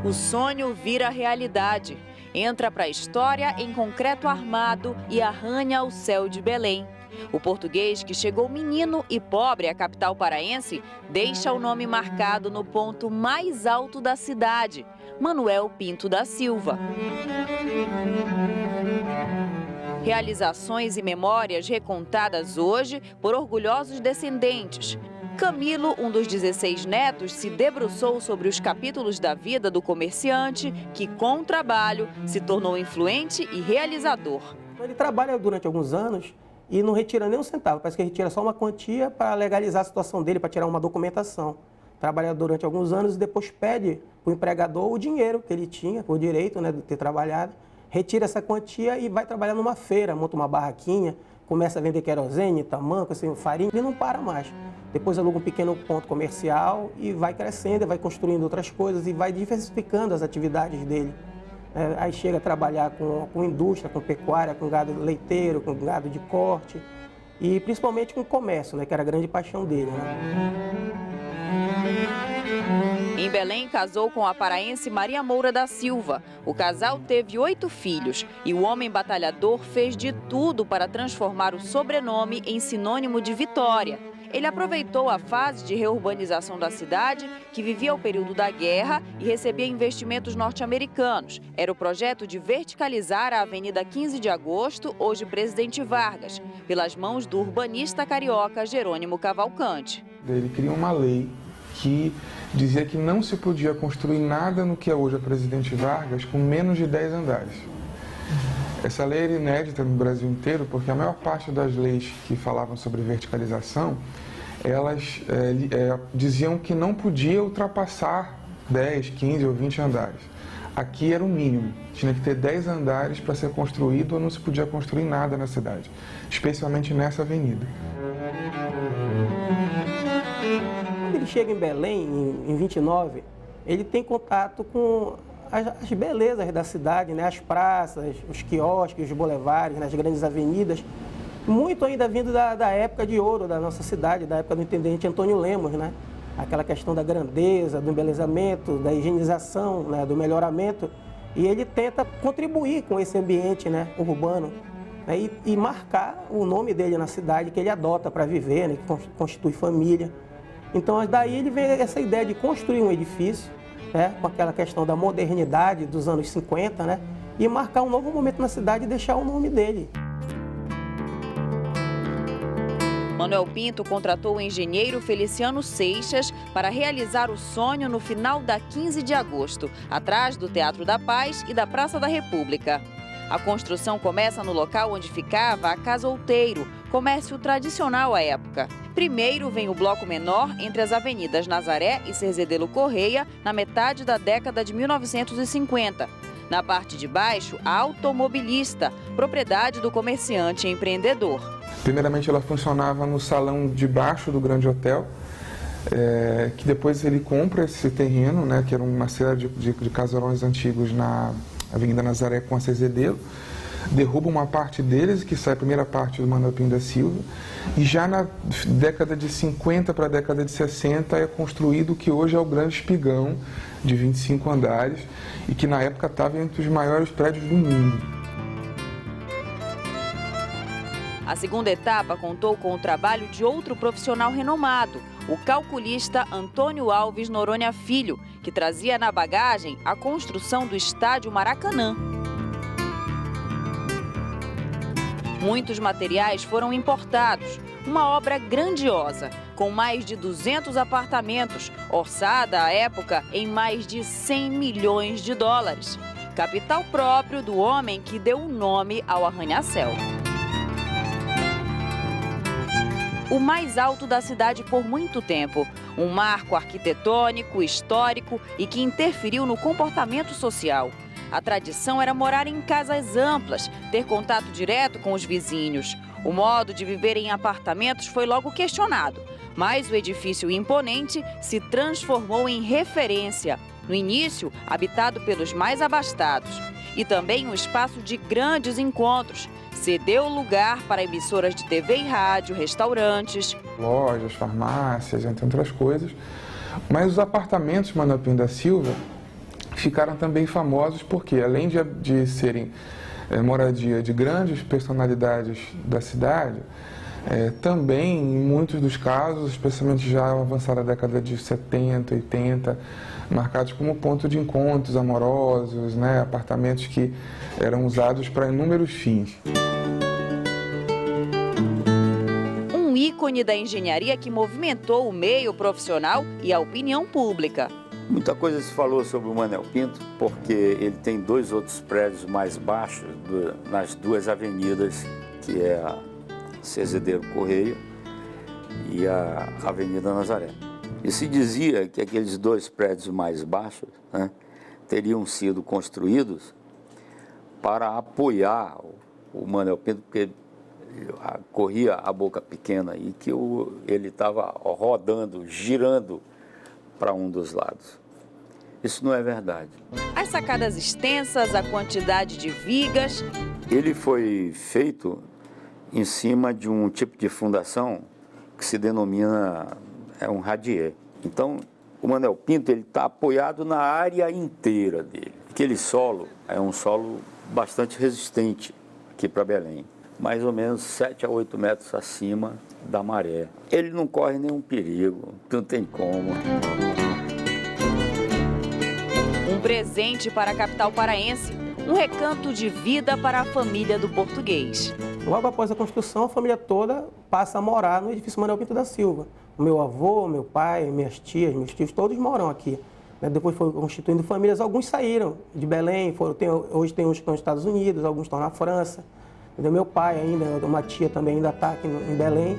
o sonho vira realidade. Entra para a história em concreto armado e arranha o céu de Belém. O português que chegou menino e pobre à capital paraense deixa o nome marcado no ponto mais alto da cidade, Manuel Pinto da Silva. Realizações e memórias recontadas hoje por orgulhosos descendentes. Camilo, um dos 16 netos, se debruçou sobre os capítulos da vida do comerciante que, com o trabalho, se tornou influente e realizador. Ele trabalha durante alguns anos e não retira nem um centavo, parece que retira só uma quantia para legalizar a situação dele, para tirar uma documentação. Trabalha durante alguns anos e depois pede para o empregador o dinheiro que ele tinha, por direito, né, de ter trabalhado, retira essa quantia e vai trabalhar numa feira, monta uma barraquinha, começa a vender querosene, tamanco, assim, farinha, ele não para mais. Depois aluga um pequeno ponto comercial e vai crescendo, vai construindo outras coisas e vai diversificando as atividades dele. Aí chega a trabalhar com indústria, com pecuária, com gado leiteiro, com gado de corte e principalmente com comércio, né, que era a grande paixão dele, né? Em Belém, casou com a paraense Maria Moura da Silva. O casal teve 8 filhos e o homem batalhador fez de tudo para transformar o sobrenome em sinônimo de vitória. Ele aproveitou a fase de reurbanização da cidade, que vivia o período da guerra e recebia investimentos norte-americanos. Era o projeto de verticalizar a Avenida 15 de Agosto, hoje Presidente Vargas, pelas mãos do urbanista carioca Jerônimo Cavalcante. Ele criou uma lei que dizia que não se podia construir nada no que é hoje a Presidente Vargas com menos de 10 andares. Essa lei era inédita no Brasil inteiro, porque a maior parte das leis que falavam sobre verticalização, elas diziam que não podia ultrapassar 10, 15 ou 20 andares. Aqui era o mínimo, tinha que ter 10 andares para ser construído ou não se podia construir nada na cidade, especialmente nessa avenida. Quando ele chega em Belém, em 29, ele tem contato com as belezas da cidade, né? As praças, os quiosques, os bulevares, né? As grandes avenidas, muito ainda vindo da época de ouro da nossa cidade, da época do intendente Antônio Lemos, né? Aquela questão da grandeza, do embelezamento, da higienização, né? Do melhoramento, e ele tenta contribuir com esse ambiente, né? Urbano, né? E marcar o nome dele na cidade, que ele adota para viver, né? Que constitui família. Então, daí ele vê essa ideia de construir um edifício, né, com aquela questão da modernidade dos anos 50, né, e marcar um novo momento na cidade e deixar o nome dele. Manuel Pinto contratou o engenheiro Feliciano Seixas para realizar o sonho no final da 15 de agosto, atrás do Teatro da Paz e da Praça da República. A construção começa no local onde ficava a Casa Outeiro, comércio tradicional à época. Primeiro vem o bloco menor entre as avenidas Nazaré e Cerzedelo Correia, na metade da década de 1950. Na parte de baixo, a Automobilista, propriedade do comerciante e empreendedor. Primeiramente, ela funcionava no salão de baixo do Grande Hotel, que depois ele compra esse terreno, né, que era uma série de casarões antigos na Avenida Nazaré com a Cerzedelo, derruba uma parte deles, que sai a primeira parte do Manuel Pinto da Silva, e já na década de 50 para a década de 60 é construído o que hoje é o Grande Espigão, de 25 andares, e que na época estava entre os maiores prédios do mundo. A segunda etapa contou com o trabalho de outro profissional renomado, o calculista Antônio Alves Noronha Filho, que trazia na bagagem a construção do Estádio Maracanã. Muitos materiais foram importados, uma obra grandiosa, com mais de 200 apartamentos, orçada à época em mais de 100 milhões de dólares. Capital próprio do homem que deu o nome ao arranha-céu. O mais alto da cidade por muito tempo, um marco arquitetônico, histórico e que interferiu no comportamento social. A tradição era morar em casas amplas, ter contato direto com os vizinhos. O modo de viver em apartamentos foi logo questionado, mas o edifício imponente se transformou em referência. No início, habitado pelos mais abastados. E também um espaço de grandes encontros. Cedeu lugar para emissoras de TV e rádio, restaurantes, lojas, farmácias, entre outras coisas. Mas os apartamentos Manuel Pinto da Silva ficaram também famosos porque, além de serem moradia de grandes personalidades da cidade, também, em muitos dos casos, especialmente já avançada a década de 70, 80, marcados como ponto de encontros amorosos, né? Apartamentos que eram usados para inúmeros fins. Um ícone da engenharia que movimentou o meio profissional e a opinião pública. Muita coisa se falou sobre o Manuel Pinto, porque ele tem 2 outros prédios mais baixos nas 2 avenidas, que é a Cezedeiro Correia e a Avenida Nazaré. E se dizia que aqueles 2 prédios mais baixos, né, teriam sido construídos para apoiar o Manuel Pinto, porque corria a boca pequena e que ele estava rodando, girando para um dos lados. Isso não é verdade. As sacadas extensas, a quantidade de vigas. Ele foi feito em cima de um tipo de fundação que se denomina um radier. Então, o Manuel Pinto está apoiado na área inteira dele. Aquele solo é um solo bastante resistente aqui para Belém, mais ou menos 7 a 8 metros acima da maré. Ele não corre nenhum perigo, não tem como. Um presente para a capital paraense, um recanto de vida para a família do português. Logo após a construção, a família toda passa a morar no edifício Manuel Pinto da Silva. O meu avô, meu pai, minhas tias, meus tios, todos moram aqui. Depois foi constituindo famílias, alguns saíram de Belém, hoje tem uns que estão nos Estados Unidos, alguns estão na França. Meu pai ainda, uma tia também ainda está aqui em Belém.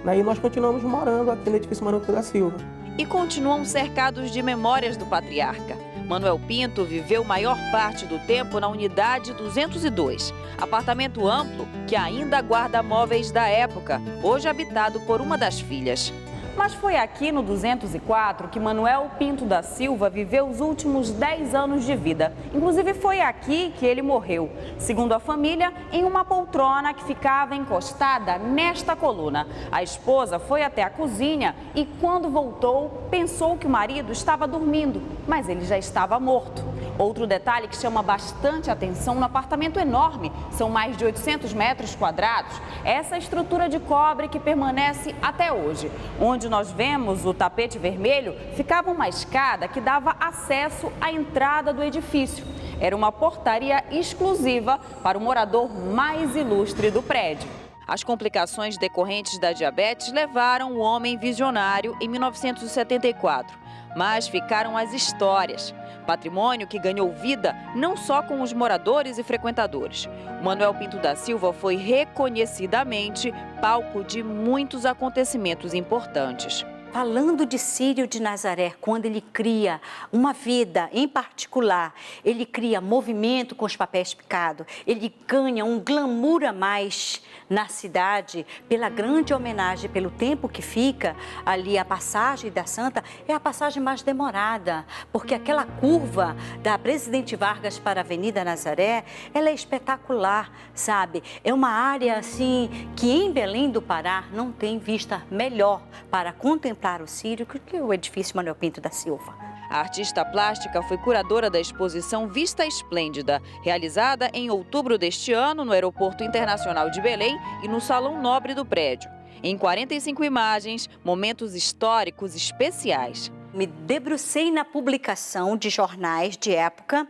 E nós continuamos morando aqui no edifício Manuel Pinto da Silva. E continuam cercados de memórias do patriarca. Manuel Pinto viveu maior parte do tempo na unidade 202, apartamento amplo que ainda guarda móveis da época, hoje habitado por uma das filhas. Mas foi aqui no 204 que Manuel Pinto da Silva viveu os últimos 10 anos de vida. Inclusive foi aqui que ele morreu, segundo a família, em uma poltrona que ficava encostada nesta coluna. A esposa foi até a cozinha e quando voltou, pensou que o marido estava dormindo, mas ele já estava morto. Outro detalhe que chama bastante atenção no apartamento enorme, são mais de 800 metros quadrados, essa estrutura de cobre que permanece até hoje. Onde nós vemos o tapete vermelho, ficava uma escada que dava acesso à entrada do edifício. Era uma portaria exclusiva para o morador mais ilustre do prédio. As complicações decorrentes da diabetes levaram o homem visionário em 1974, mas ficaram as histórias. Patrimônio que ganhou vida não só com os moradores e frequentadores. O Manuel Pinto da Silva foi reconhecidamente palco de muitos acontecimentos importantes. Falando de Círio de Nazaré, quando ele cria uma vida em particular, ele cria movimento com os papéis picados, ele ganha um glamour a mais na cidade pela grande homenagem, pelo tempo que fica ali. A passagem da Santa é a passagem mais demorada, porque aquela curva da Presidente Vargas para a Avenida Nazaré, ela é espetacular, sabe? É uma área assim que em Belém do Pará não tem vista melhor para contemplar o Círio que o edifício Manuel Pinto da Silva. A artista plástica foi curadora da exposição Vista Esplêndida, realizada em outubro deste ano no Aeroporto Internacional de Belém e no Salão Nobre do prédio. Em 45 imagens, momentos históricos especiais. Me debrucei na publicação de jornais de época,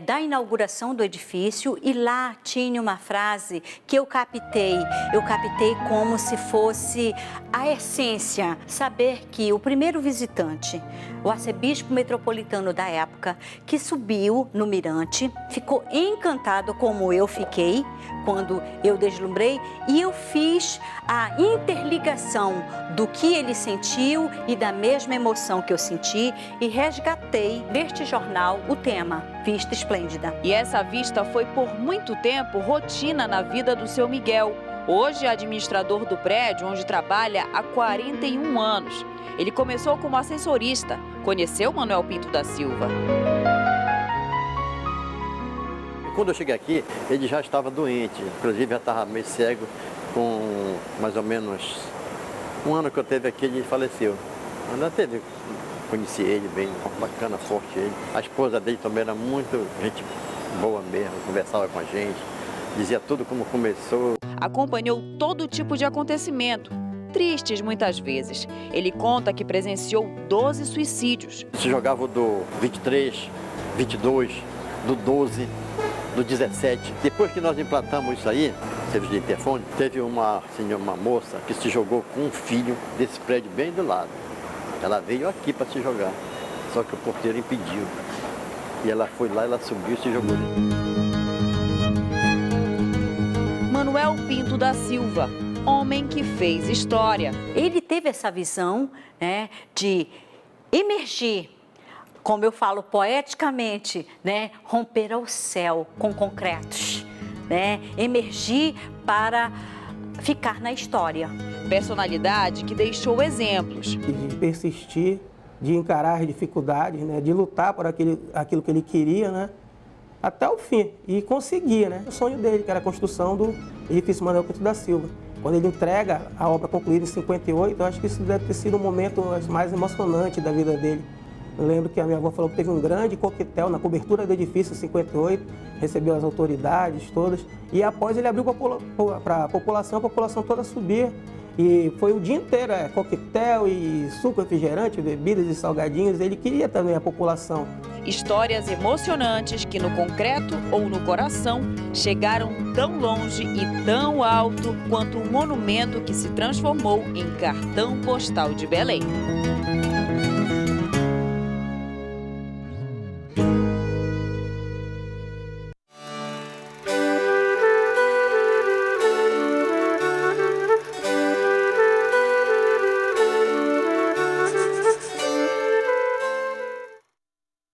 da inauguração do edifício, e lá tinha uma frase que eu captei como se fosse a essência. Saber que o primeiro visitante, o arcebispo metropolitano da época, que subiu no mirante, ficou encantado como eu fiquei quando eu deslumbrei, e eu fiz a interligação do que ele sentiu e da mesma emoção que eu senti, e resgatei deste jornal o tema Vista Esplêndida. E essa vista foi por muito tempo rotina na vida do seu Miguel, hoje administrador do prédio onde trabalha há 41 anos. Ele começou como ascensorista, conheceu Manuel Pinto da Silva. Quando eu cheguei aqui, ele já estava doente, inclusive já estava meio cego, com mais ou menos um ano que eu teve aqui, ele faleceu. Ainda teve conheci ele bem, bacana, forte ele. A esposa dele também era muito gente boa mesmo, conversava com a gente, dizia tudo como começou. Acompanhou todo tipo de acontecimento, tristes muitas vezes. Ele conta que presenciou 12 suicídios. Se jogava do 23, 22, do 12, do 17. Depois que nós implantamos isso aí, serviço de interfone, teve uma moça que se jogou com um filho desse prédio bem do lado. Ela veio aqui para se jogar, só que o porteiro impediu. E ela foi lá, ela subiu e se jogou. Manuel Pinto da Silva, homem que fez história. Ele teve essa visão, né, de emergir, como eu falo poeticamente, né, romper ao céu com concretos, né, emergir para ficar na história. Personalidade que deixou exemplos. De persistir, de encarar as dificuldades, né, de lutar por aquilo que ele queria, né, até o fim, e conseguir, né, o sonho dele, que era a construção do edifício Manuel Pinto da Silva. Quando ele entrega a obra concluída em 58, eu acho que isso deve ter sido o momento mais emocionante da vida dele. Eu lembro que a minha avó falou que teve um grande coquetel na cobertura do edifício em 58, recebeu as autoridades todas, e após ele abriu para a população toda subia. E foi o dia inteiro, coquetel e suco, refrigerante, bebidas e salgadinhos. Ele queria também a população. Histórias emocionantes que no concreto ou no coração chegaram tão longe e tão alto quanto o monumento que se transformou em cartão postal de Belém.